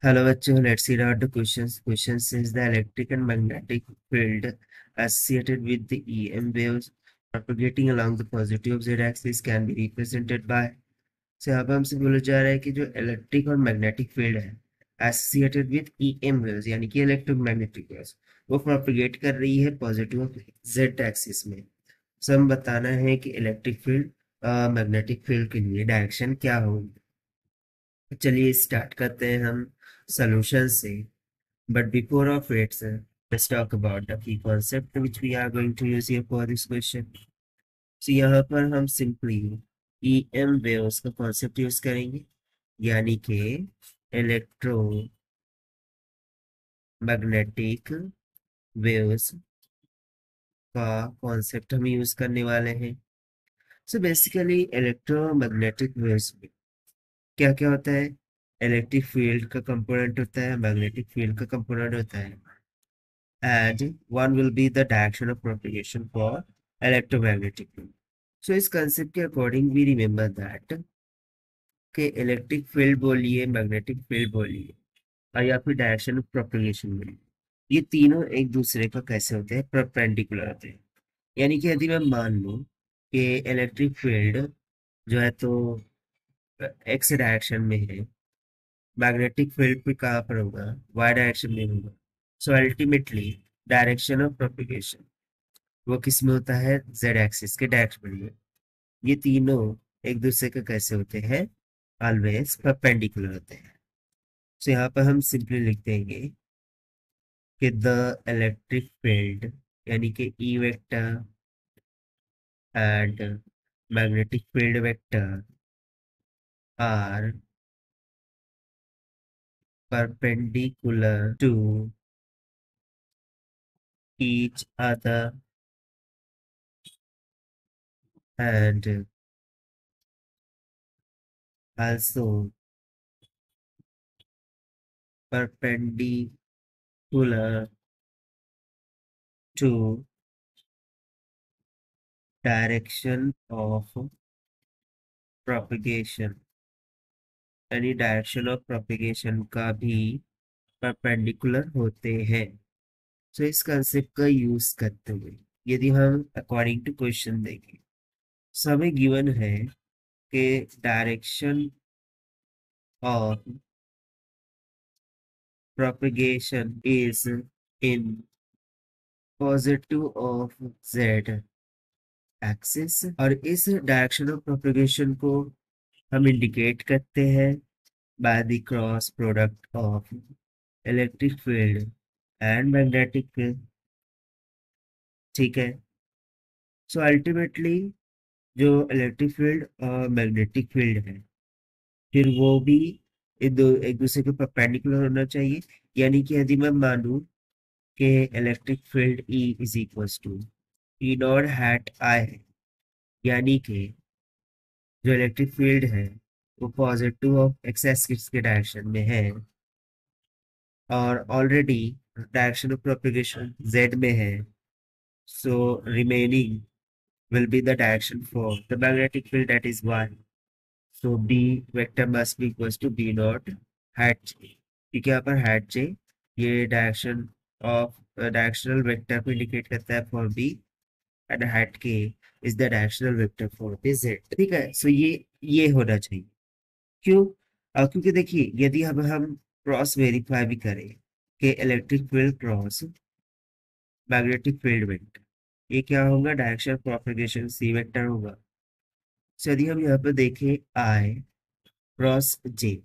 Hello बच्चों, let's see out the questions. Question says the electric and magnetic field associated with the EM waves propagating along the positive z-axis can be represented by. So यहाँ पे हमसे बोला जा रहा है कि जो इलेक्ट्रिक और मैग्नेटिक फील्ड है एसोसिएटेड विद ईएम वेव्स यानी कि इलेक्ट्रोमैग्नेटिक वेव्स वो प्रोपगेट कर रही है पॉजिटिव जेड एक्सिस में. सो हम बताना है कि इलेक्ट्रिक फील्ड मैग्नेटिक फील्ड के लिए डायरेक्शन क्या होगी. चलिए स्टार्ट करते हैं हम सॉल्यूशन से. But before of it, sir, let's talk about the key concept which we are going to use here for this question. So यहाँ पर हम simply EM waves का concept use करेंगे यानी कि electromagnetic waves का concept हम use करने वाले हैं. So basically electromagnetic waves में क्या क्या होता है. इलेक्ट्रिक फील्ड का कंपोनेंट होता है, मैग्नेटिक फील्ड का कंपोनेंट होता है, and one will be the direction of propagation for electromagnetic field. So इस concept के according we remember that कि इलेक्ट्रिक फील्ड बोलिए, मैग्नेटिक फील्ड बोलिए और या फिर डायरेक्शन ऑफ प्रोपगेशन बोलिए, ये तीनों एक दूसरे का कैसे होते हैं, परपेंडिकुलर होते हैं. यानी कि यदि मैं मान लूं कि इलेक्ट्रिक फील्ड जो है तो एक्स डायरेक्शन में है, मैग्नेटिक फील्ड पे कहाँ पर होगा, वाई डायरेक्शन में होगा. So ultimately direction of propagation वो किस में होता है, जेड एक्सिस के डायरेक्शन में. ये तीनों एक दूसरे के कैसे होते हैं, ऑलवेज परपेंडिकुलर होते हैं. तो यहाँ पर हम सिंपली लिख देंगे कि द इलेक्ट्रिक फील्ड यानी कि E vector and magnetic field vector are perpendicular to each other and also perpendicular to direction of propagation. यानी डायरेक्शन ऑफ प्रोपगेशन का भी परपेंडिकुलर होते हैं. सो इस कंसेप्ट का यूज करते हुए यदि हम अकॉर्डिंग टू क्वेश्चन देखें, सो हमें गिवन है कि direction of propagation is in positive of z axis और इस डायरेक्शन ऑफ प्रोपगेशन को हम इंडिकेट करते हैं by the cross product of electric field and magnetic field. ठीक है. सो अल्टीमेटली जो इलेक्ट्रिक फील्ड और मैग्नेटिक फील्ड है फिर वो भी एक दूसरे के परपेंडिकुलर होना चाहिए. यानी कि यदि मैं मानूं कि electric field E is equals to E dot hat I है, यानी कि जो इलेक्ट्रिक फील्ड है वो पॉजिटिव ऑफ एक्स एक्सिस के डायरेक्शन में है और already direction of propagation z में है. So remaining will be the direction for the magnetic field, that is y. So b vector must be equals to b dot hat j, क्योंकि यहाँ पर hat j ये direction of directional vector को indicate करता है for b and hat k is the directional vector for the z. ठीक है. सो ये होना चाहिए. क्यों? क्योंकि देखिए यदि हम क्रॉस वेरीफाई भी करें कि electric field cross magnetic field vector, ये क्या होगा, direction of propagation C vector होगा. सो यदि हम यहाँ पर देखें I cross J,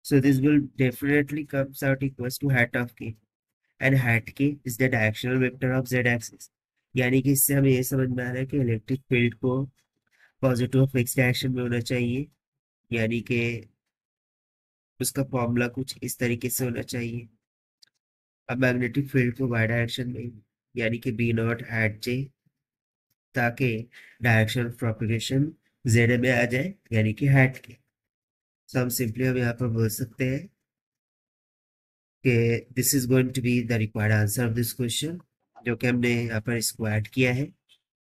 so this will definitely comes out equals to hat of k and hat k is the directional vector of z axis. यानी कि इससे हमें ये समझ में आ रहा है कि इलेक्ट्रिक फील्ड को पॉजिटिव फिक्स डायरेक्शन में होना चाहिए, यानी कि उसका फॉर्मूला कुछ इस तरीके से होना चाहिए. अब मैग्नेटिक फील्ड को वाई डायरेक्शन में यानी कि बी नॉट हैट जे, ताकि डायरेक्शन ऑफ प्रोपगेशन जेड में आ जाए यानी कि हैट के. तो हम सिंपली हम यहाँ पर बोल सकते हैं कि this is going to be the required answer of this question, जो कि हमने यहाँ पर इसको ऐड किया है.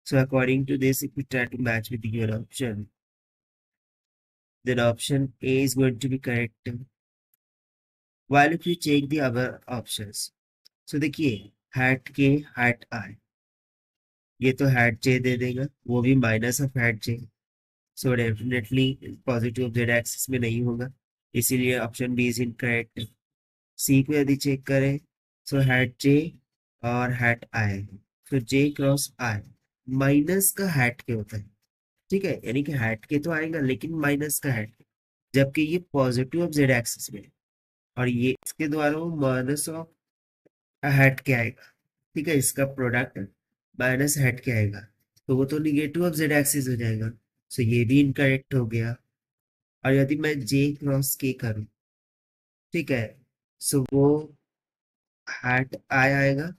So according to this if we try to match with your option, then option A is going to be correct. while if you check the other options, so देखिए hat के हैट आई, ये तो hat J दे देगा, वो भी minus of hat J, so definitely positive of Z axis में नहीं होगा, इसीलिए ऑप्शन बी इज इनकरेक्ट। सी को यदि चेक करें, सो हैट जे और हैट आई, तो जे क्रॉस आई माइनस का हैट के होता है, ठीक है, यानी कि हैट के तो आएगा लेकिन माइनस का हैट के, जबकि ये पॉजिटिव ऑफ जेड एक्सिस में है, और ये इसके द्वारा वो माइनस ऑफ हैट के आएगा, ठीक है, इसका प्रोडक्ट माइनस हैट के आएगा, तो वो तो निगेटिव ऑफ जेड एक्सिस हो जाएगा, सो ये भी इनकरेक्ट हो गया। और यदि मैं जे क्रॉस के करूं, ठीक है, सो वो हैट आएगा,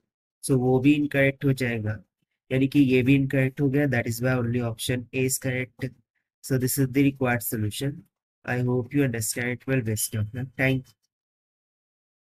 सो वो भी इनकरेक्ट हो जाएगा, यानी कि ये भी इनकरेक्ट हो गया, that is why only option A is correct. So this is the required solution. I hope you understand it well. Best of luck. Thank